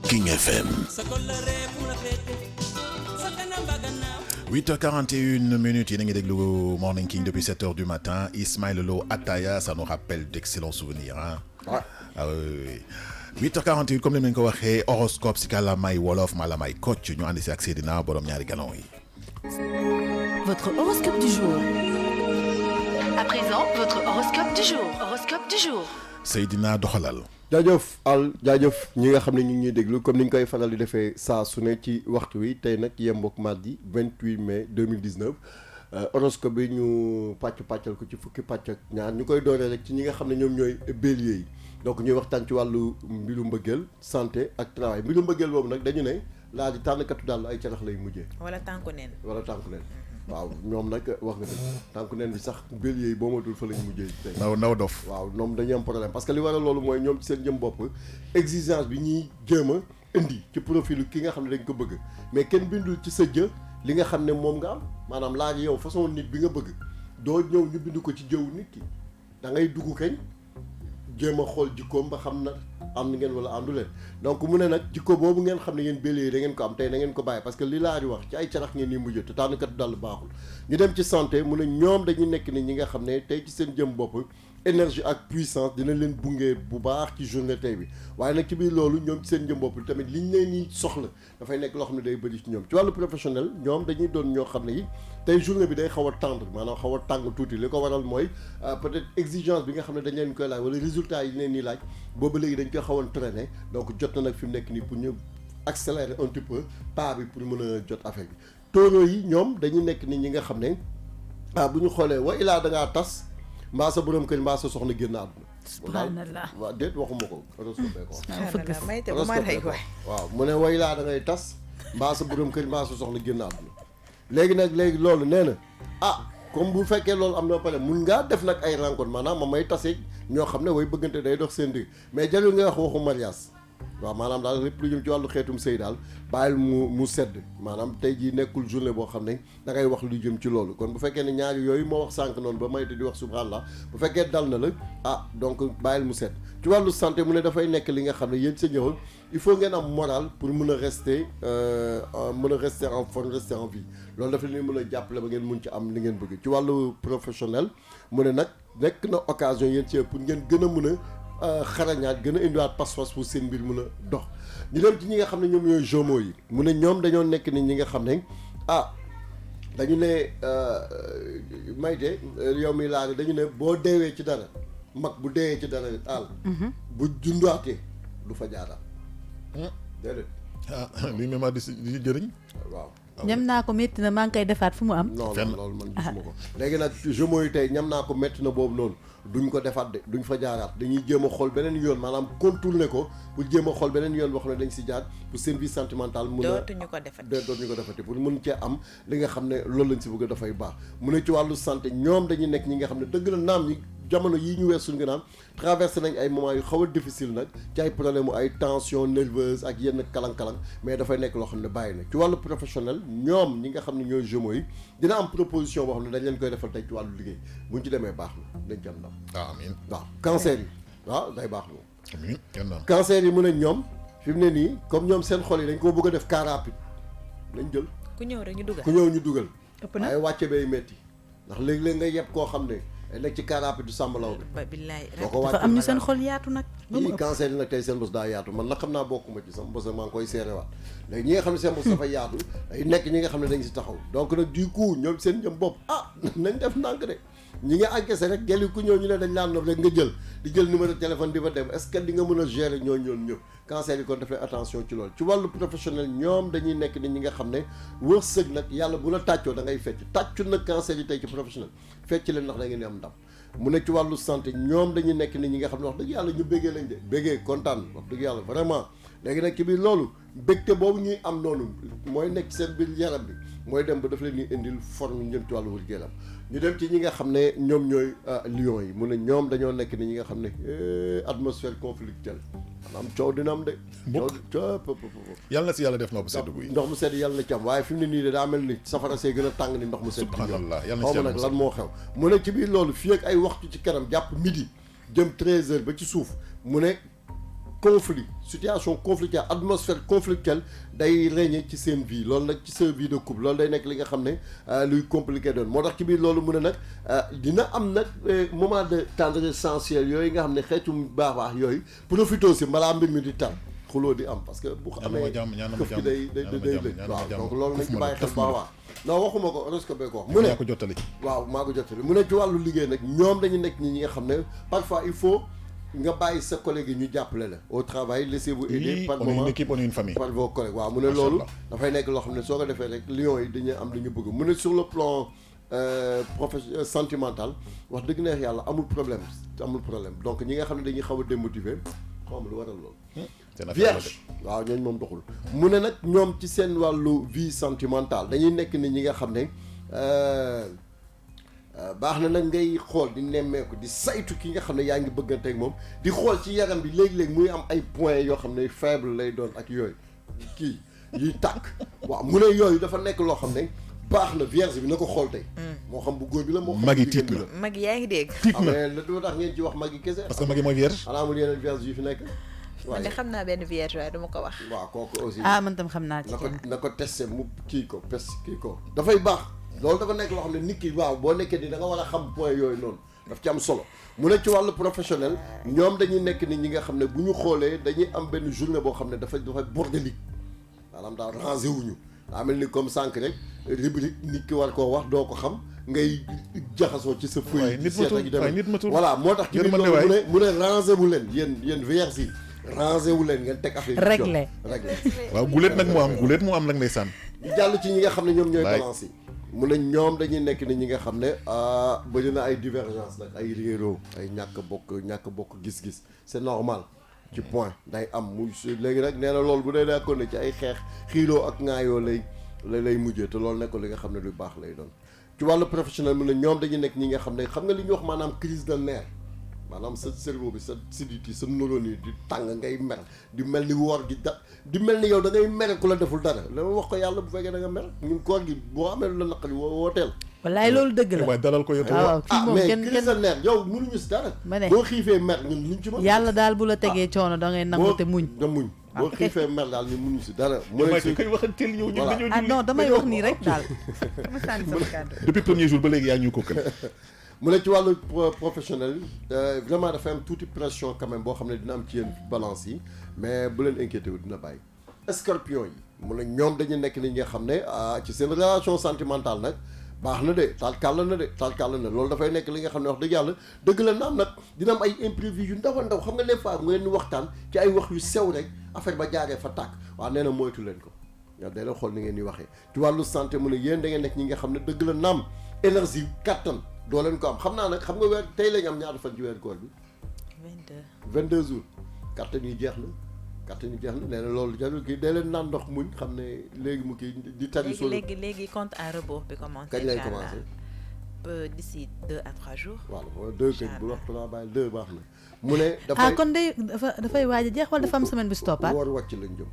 King FM. 8h41 minutes, il y a des Morning King depuis 7h du matin. Ismaël Lo Ataya, ça nous rappelle d'excellents souvenirs. Hein? Ouais. Ah oui. 8h41 comme les ko waxé horoscope ci kalamay wolof malamay coach ñu andi ci ak Seydina borom ñaari galon yi. Votre horoscope du jour. À présent, votre horoscope du jour. Horoscope du jour. Seydina doxalal. jaajëf ñi nga xam ne ñu ngi ñuy déglu comme ni ñu koy faral di defee saa su ne ci waxtu wi tey nag yembook mardi 28 mai 2019 horoscope bi ñu pàccal ko ci fukki pàcc ak ñaar ñu koy dooree rek ci ñi nga xam ne ñoom ñooy bélier yi donc ñuy waxtaan ci wàllu mbiru mbëggeel santé ak travail mbiru mbëggeel boobu nag dañu ne laa di tànnkatu daal ay carax lay mujjee. wala tànku neen. waaw ñoom nag wax nga dëgg tànku neen bi sax bélier yi boo matul fa lañ mujjee tey. naw dof. waaw ñoom dañuy am problème parce que li waral loolu mooy ñoom ci seen jëm bopp exigence bi ñuy jéem a indi ci profilu ki nga xam ne dañ ko bëgg mais kenn bindul ci sa jë li nga xam ne moom nga am maanaam laaj yow façon nit bi nga bëgg doo ñëw ñu bind ko ci jëwu nit ki da ngay dugg kañ jéem a xool jikkoom ba xam na am ngeen wala àndu leen donc mu ne nag jikko boobu ngeen xam ne yéen bélier yi da ngeen ko am tey da ngeen ko bàyyi parce que li laa di wax ci ay carax ngeen ni mujj te tànnkat dal baaxul ñu dem ci santé mu ne ñoom dañuy nekk ni ñi nga xam ne tey ci seen jëm bopp énergie ak puissance dina leen bungee bu baax ci journée tey bi waaye nag ci biir loolu ñoom ci seen jëm bopp tamit liñ leen ni soxla dafay nekk loo xam ne day bëri ci ñoom ci wàllu professionnel ñoom dañuy doon ñoo xam ne yi tey journée bi day xaw a tendre maanaam xaw a tàng tuuti li ko waral mooy peut-être exigence bi nga xam ne dañ leen koy laaj wala résultat yi leen ni laaj boobu léegi dañ koy xawoon traîner donc jot na nag fi mu nekk nii pour ñu accélérer un petit peu pas bi pour mën a jot affaire bi taureau yi ñoom dañuy nekk ni ñi nga xam ne bu ñu xoolee wa ilaa da ngaa tas mbaa sa borom kër mbaa sa soxna génn àdduna. subhanallah waaw déet waxuma ko. waaw mu ne wa ilaa da ngay tas mbaa sa borom kër mbaa sa soxna génn àdduna léegi loolu nee na comme bu fekkee loolu am na pare mun ngaa def nag ay rencontre maanaam ma may tase ñoo xam ne way bëggante day dox seen digg mais jarul nga wax waxu mariage waaw maanaam daal lépp lu jëm ci wàllu xeetum sëy daal bàyyil mu sedd maanaam tey jii nekkul journée boo xam ne da ngay wax lu jëm ci loolu kon bu fekkee ne ñaari yooyu moo wax sànq noonu ba may di wax subhanallah bu fekkee dal na la donc bàyyil mu sedd ci wàllu santé mu ne dafay nekk li nga xam ne yéen sa ñëwal il faut ngeen am moral pour mën a rester en forme rester en vie loolu dafa leen mën a jàppale ba ngeen mun ci am li ngeen bëgg ci wàllu professionnel mu ne nag nekk na occasion yéen ci pour ngeen gën a mën a xarañaat gën a indiwaat pas-pas pour seen mbir mën a dox ñu dem ci ñi nga xam ne ñoom ñooy Gémeaux yi mu ne ñoom dañoo nekk ni ñi nga xam ne dañu ne Mayte yow mi laa dañu ne boo deewee ci dara mag bu deewee ci dara bu jundaatee du fa jaaraat déedéet lii même di jëriñ waaw ñam naa ko métti na maa ngi koy defaat fu mu am. non loolu man gisuma ko léegi nag Gémeaux yi tey ñam naa ko métti na boobu noonu duñ ko defaat de duñ fa jaaraat dañuy jéem a xool beneen yoon maanaam contourner ko pour jéem a xool beneen yoon boo xam ne dañ si jaar pour seen vie sentimentale mun a dootuñu ko defati pour mun cee am li nga xam ne loolu lañ si bëgg dafay baax mu ne ci wàllu santé ñoom dañuy nekk ñi nga xam ne dëgg la naam ñi jamono yii ñu wees suñu gën a traversé nañ ay moments yu xaw a difficile nag ci ay problème ay tension nerveuse ak yenn kalang-kalang mais dafay nekk loo xam ne bàyyi na ci wàllu professionnel ñoom ñi nga xam ne ñooy Gémeaux yi dina am proposition boo xam ne dañ leen koy defal tey ci wàllu liggéey buñ ci demee baax na dañ ci am ndam amiin waaw cancer yi waaw day baax na amiin cancer yi mu ne ñoom fi mu ne nii comme ñoom seen xol yi dañ koo bëgg a def car rapide lañ jël ku ñëw rek ñu dugal ay wàcce bay metti ndax léeg-léeg nga yeb koo xam ne nekk ci car rapide du sàmbalaw bi dafa am ñu seen xol yaatu nag ñii cancer yi nag tey seen bos daa yaatu man nag xam naa bokkuma ci sama bos maa ngi koy seerewaat léegi ñi nga xam ne seen bos dafa yaatu day nekk ñi nga xam ne dañ si taxaw donc nag du coup ñoom seen jëm bopp nañ def ndànk de ñi nga encaissé rek gel yi ku ñëw ñu ne dañ laan noonu rek nga jël di jël numéro téléphone di fa dem est-ce que di nga mën a gérer ñooñu ñëpp cancer yi kon dafay attention ci loolu ci wàllu professionnel ñoom dañuy nekk ni ñi nga xam ne wërsëg nag yàlla bu la tàccoo da ngay fecc tàccu nag cancer yi tey ci professionnel fecc leen ndax da ngeen di am ndam mu ne ci wàllu santé ñoom dañuy nekk ni ñi nga xam ne wax dëgg yàlla ñu béggee lañ de béggee kontaan wax dëgg yàlla vraiment léegi nag ci biir loolu bégte boobu ñuy am noonu mooy nekk seen biir yaram bi mooy dem ba daf leen ñuy indil forme ñu jëm ci wàllu wér-gu-yaram ñu dem ci ñi nga xam ne ñoom ñooy lion yi mu ne ñoom dañoo nekk ni ñi nga xam ne atmosphère conflictuelle maanaam coow dina am de yàlla na si yàlla def ndox mu sedd guy ndox mu sedd yàlla na ci am waaye fi mu ne nii de daa mel ni safara see gën a tàng ni ndox mu sedd subhanallah xaw ma nag lan moo xew mu ne ci biir loolu fii ak ay waxtu ci kanam jàpp midi jëm 13h ba ci suuf mu ne conflit situation conflictuelle atmosphère conflictuelle day régner ci seen vie loolu nag ci sa vie de couple loolu day nekk li nga xam ne luy compliqué doon moo tax ci biir loolu mu ne nag dina am nag moment de tendresse sensuelle yooyu nga xam ne xeetu baax yooyu profité si balaa mbir mi di tar xuloo di am parce que bu amee këf ki day waaw donc loolu nañ ci bàyyi xel baax non waxuma ko horoscope bee ko wax mu ne waaw maa ko jottali mu ne ci wàllu liggéey nag ñoom dañu nekk ñi nga xam ne parfois il faut nga bàyyi sa collègue yi ñu jàppale la au travail laissez-vous aider par moment une équipe on est une famille par vos collègues waaw mu ne loolu dafay nekk loo xam ne soo ko defee rek lions yi dañuy am lu ñu bëgg mu ne sur le plan sentimental wax dëgg neex yàlla amul problème donc ñi nga xam ne dañuy xaw a démotiver xam lu waral loolu vierge waaw ñooñu moom doxul mu ne nag ñoom ci seen wàllu vie sentimentale dañuy nekk ni ñi nga xam ne baax na nag ngay xool di nemmeeku di saytu ki nga xam ne yaa ngi bëggante ak moom di xool ci yaram bi léegi-léegi muy am ay points yoo xam ne faible lay doon ak yooyu kii yuy tàkk waaw mu ne yooyu dafa nekk loo xam ne baax na vierge bi na ko xool tey moo xam bu góor bi la moo xam mag yi tiit na mag yi yaa ngi dégg mais la doo tax ngeen ci wax mag yi kese parce que mag yi mooy vierge xanaa amul yeneen vierge yu fi nekk man de xam naa benn vierge waaye duma ko wax waaw kooku aussi man tam xam naa ci na ko testé mu kii ko dafay baax loolu dafa nekk loo xam ne nit ki waaw boo nekkee ni da nga war a xam point yooyu noonu daf ci am solo mu ne ci wàllu professionnel ñoom dañuy nekk ni ñi nga xam ne bu ñu xoolee dañuy am benn journée boo xam ne dafa bordélique maanaam daal rangé wuñu daa mel ni comme sànq rek rubrique nit ki war koo wax doo ko xam ngay jaxasoo ci sa feuille nit matul voilà moo tax ci biir loolu mu ne rangé wu leen yéen vierge yi rangé wu leen ngeen teg affaire réglé waaw guléet nag moo am nag ndeysaan jàll ci ñi nga xam ne ñoom ñooy balance yi mu ne ñoom dañuy nekk ni ñi nga xam ne bëri na ay divergence nag ay réeroo ay ñàkk bokk gis-gis c'est normal ci point day am muy léegi nag nee na loolu bu dee nekkoon ne ci ay xeex xiiroo ak ŋaayoo lay mujjee te loolu nekkoon li nga xam ne lu baax lay doon ci wàllu professionnel mu ne ñoom dañuy nekk ñi nga xam ne xam nga li ñuy wax maanaam crise de nerf maanaam sa cerveau bi sa sidit yi sa neurones yi di tàng ngay mer di mel ni woor gi di mel ni yow da ngay mere ku la deful dara la wax ko yàlla bu fekkee da nga mer ñun koor gi boo amee lu la naqari wooteel wallaay loolu dëgg la waaye dalal ko yow mais crise de nerf yow mënuñu si dara boo xiifee mer ñun luñ ci mën yàlla daal bu la tegee coono da ngay nangu te muñ nga muñ boo xiifee mer daal ñun mënuñu si dara koy waxanteel yow ñun dañoo non damay wax nii rek daal dama sànni sama kàddu depuis premier jour ba léegi yaa ñu ko kën mu ne ci wàllu professionnel vraiment dafa am tuuti pression quand même boo xam ne dina am ci yéen balance yi mais bu leen inquiété wu dina bàyyi scorpion yi mu ne ñoom dañu nekk ni nga xam ne ci seen relation sentimentale nag baax na de taal na loolu dafay nekk li nga xam ne wax dëgg yàlla dëgg la naam nag dina am ay imprévu yu ndaw a ndaw xam nga des fois ngeen di waxtaan ci ay wax yu sew rek affaire ba jaaree fa tàkk waaw nee na moytu leen ko yow day la xool ni ngeen di waxee ci wàllu santé mu ne yéen da ngeen nekk ñi nga xam ne dëgg la naam énergie kattan doo leen ko am xam naa nag xam nga weer tey lañ am ñaata fan ci weer koor bi 22 jours kattan yi jeex na nee na loolu jarul kii day leen naan ndox muñ xam ne léegi mu kii di tari solo léegi compte à rebours bi commencé kañ lay commencé d'ici 2 à 3 jours waaw 2 kay bu waxtu laa bàyyi 2 baax na mu ne dafay kon dafay waaj a jeex wala dafa am semaine bi stoppaat war wàcc lañ jëm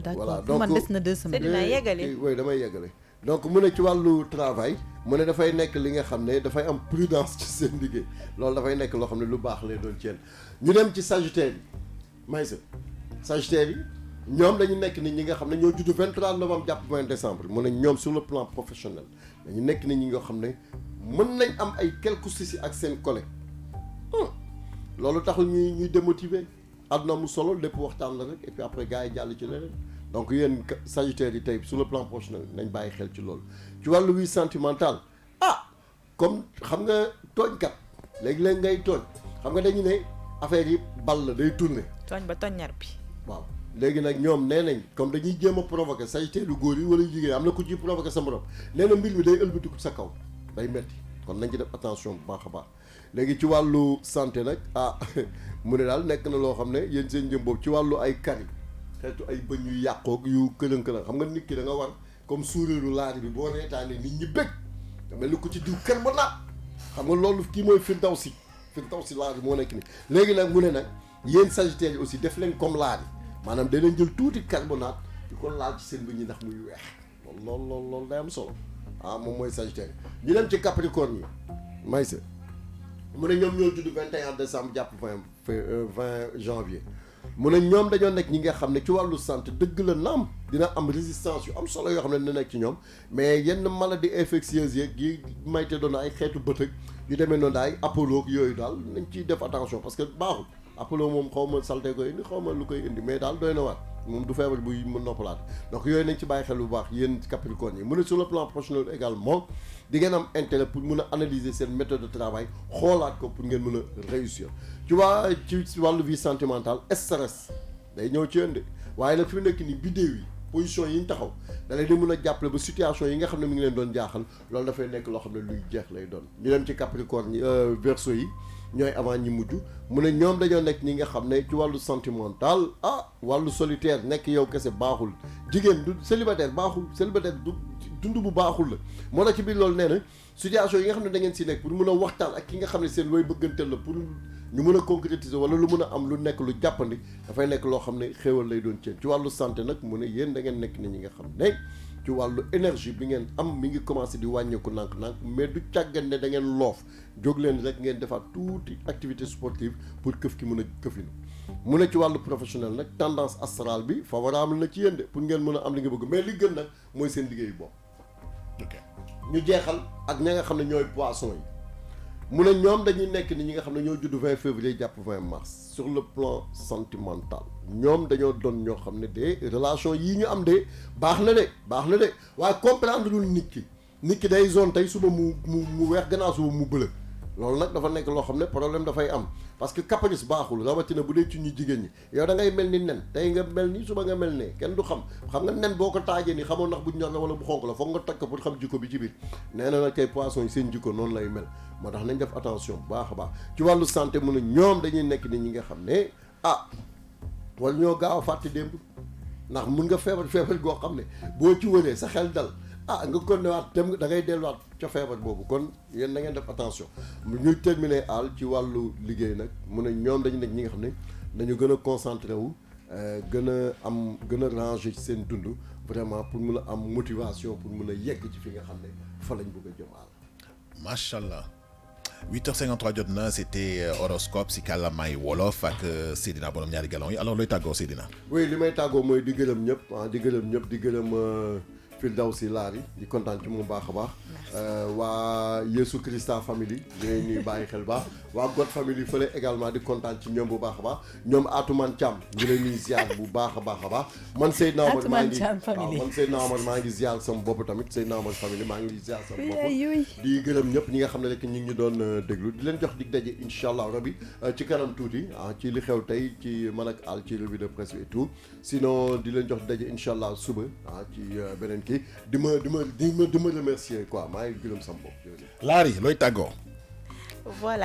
d'accord pour man des na 2 semaines dinaa yeggale oui damay yeggale donc mu ne ci wàllu travail mu ne dafay nekk li nga xam ne dafay am prudence ci seen liggéey loolu dafay nekk loo xam ne lu baax lay doon ci yéen ñu dem ci sagittaire yi may sa sagittaire yi ñoom dañu nekk ni ñi nga xam ne ñoo juddu 23 novembre jàpp 20 décembre mu ne ñoom sur le plan professionnel dañu nekk ni ñi nga xam ne mën nañ am ay quelques soucis ak seen collègue loolu taxul ñuy démotiver àdduna mu solo lépp waxtaan la rek et puis après gars yi jàll ci leneen donc yéen sagittaire yi tey sur le plan professionnel nañ bàyyi xel ci loolu ci wàllu vie sentimental comme xam nga tooñkat léegi-léegi ngay tooñ xam nga dañu ne affaire yi bal la day tourner tooñ ba toññar bi waaw léegi nag ñoom nee nañ comme dañuy jéem a provoquer sagittaire lu góor yi wala jigéen am na ku ci provoquer sa morom nee na mbir mi day ëlbatiku sa kaw day metti kon nañ ci def attention bu baax a baax léegi ci wàllu santé nag mu ne daal nekk na loo xam ne yéen seen jëm boobu ci wàllu ay kari xeetu ay bëñ yu yàqoog yu këlën-këlën xam nga nit ki da nga war comme souriru laari bi boo reetaanee nit ñi bëgg nga mel ni ko ci diw carbonate xam nga loolu kii mooy Firdawsi laari moo nekk ni léegi nag mu ne nag yéen sagittaire yi aussi def leen comme laari maanaam da leen jël tuuti carbonate di ko laal ci seen bëñ yi ndax muy weex loolu day am solo moom mooy sagittaire ñu dem ci capricorne yi may sa mu ne ñoom ñoo judd 21 décembre jàpp 20 janvier mu ne ñoom dañoo nekk ñi nga xam ne ci wàllu santé dëgg la naam dina am résistance yu am solo yoo xam ne dina nekk ci ñoom mais yenn maladie infectieuse yeeg yi mayte doon ay xeetu bëtëg yu demee noonu daay Apollo yooyu daal nañ ciy def attention parce que baaxul Apollo moom xaw ma salte koy indi xaw ma lu koy indi mais daal doy na waat moom du feebar buy mu noppalaat donc yooyu nañ ci bàyyi xel bu baax yéen Capricorne yi mu ne sur le plan professionnel également di ngeen am intérêt pour mun a analyser seen méthode de travail xoolaat ko pour ngeen mën a réussir tu vois ci wàllu vie sentimentale stress day ñëw ci indi waaye nag fi mu nekk nii bidéew yi position yi ñu taxaw da lay di mën a jàppale ba situation yi nga xam ne mi ngi leen doon jaaxal loolu dafay nekk loo xam ne luy jeex lay doon ñu dem ci Capricorne yi Verseau yi ñooy avant ñi mujj mu ne ñoom dañoo nekk ñi nga xam ne ci wàllu sentimental wàllu solitaire nekk yow kese baaxul jigéen du célibataire baaxul célibataire du dund bu baaxul la moo tax ci biir loolu nee na situation yi nga xam ne da ngeen si nekk pour mën a waxtaan ak ki nga xam ne seen looy bëgganteel la pour ñu mën a concrétiser wala lu mën a am lu nekk lu jàppandi dafay nekk loo xam ne xéewal lay doon ci wàllu santé nag mu ne yéen da ngeen nekk ni ñi nga xam ne ci wàllu énergie bi ngeen am mi ngi commencé di wàññeeku nànk-nànk mais du càggan ne da ngeen loof jóg leen rek ngeen defaat tuuti activité sportive pour këf ki mën a këfinu mu ne ci wàllu professionnel nag tendance astrale bi favorable na ci yéen de pour ngeen mën a am li nga bëgg mais li gën nag mooy seen liggéeyu bopp ñu jeexal ak ña nga xam ne ñooy poisson yi mu ne ñoom dañuy nekk ni ñi nga xam ne ñoo judd 20 février jàpp 20 mars sur le plan sentimental ñoom dañoo doon ñoo xam ne de relation yii ñu am de baax na de waaye comprendre lul nit ki day zone tey suba mu weex gannaaw suba mu bëla loolu nag dafa nekk loo xam ne problème dafay am parce que caprice baaxul rawatina bu dee ci ñu jigéen ñi yow da ngay mel ni nen tey nga mel ni suba nga mel ne kenn du xam nga nen boo ko taajee ni xamoon ndax bu ñor la wala bu xonk la foog nga toj ko pour xam jikko bi ci biir nee na nag kay poisson yi seen jikko noonu lay mel moo tax nañ def attention bu baax a baax ci wàllu santé mu ne ñoom dañuy nekk ni ñi nga xam ne wala ñoo gaaw a fàtte démb ndax mun nga feebar goo xam ne boo ci wëree sa xel dal nga kon ne waat dem da ngay delluwaat ca feebar boobu kon yéen da ngeen def attention ñuy terminer àll ci wàllu liggéey nag mu ne ñoom dañu nekk ñi nga xam ne dañu gën a concentré wu gën a ranger ci seen dund vraiment pour mun a am motivation pour mun a yegg ci fi nga xam ne fa lañ bëgg a jëm àll. macha allah 8h53 jot na c'était horoscope si kàllaamay wolof ak Seydina borom ñaari galon yi alors looy tàggoo Seydina. oui li may tàggoo mooy di gërëm ñëpp di gërëm Firdawsi Laari di kontaan ci moom baax a baax. waa Yesu Christa famille ñooy ñuy bàyyi xel baax waa God famille fële également di kontaan ci ñoom bu baax a baax ñoom Atoumane Thiam ñu leen ñuy ziar bu baax a baax man Seydina Omar maa ngi ziar sama bopp tamit Seydina Omar famille maa ngi ziar sama bopp di gërëm ñëpp ñi nga xam ne rek ñu ngi ñu doon déglu di leen jox dig daje incha allah rabi ci kanam tuuti ci li xew tey ci man ak Al ci revue de presse et tout sinon di leen jox daje incha allah suba ci beneen kii di ma remercier quoi maa ngi gërëm sama bopp. Laari looy tàggoo. Voilà.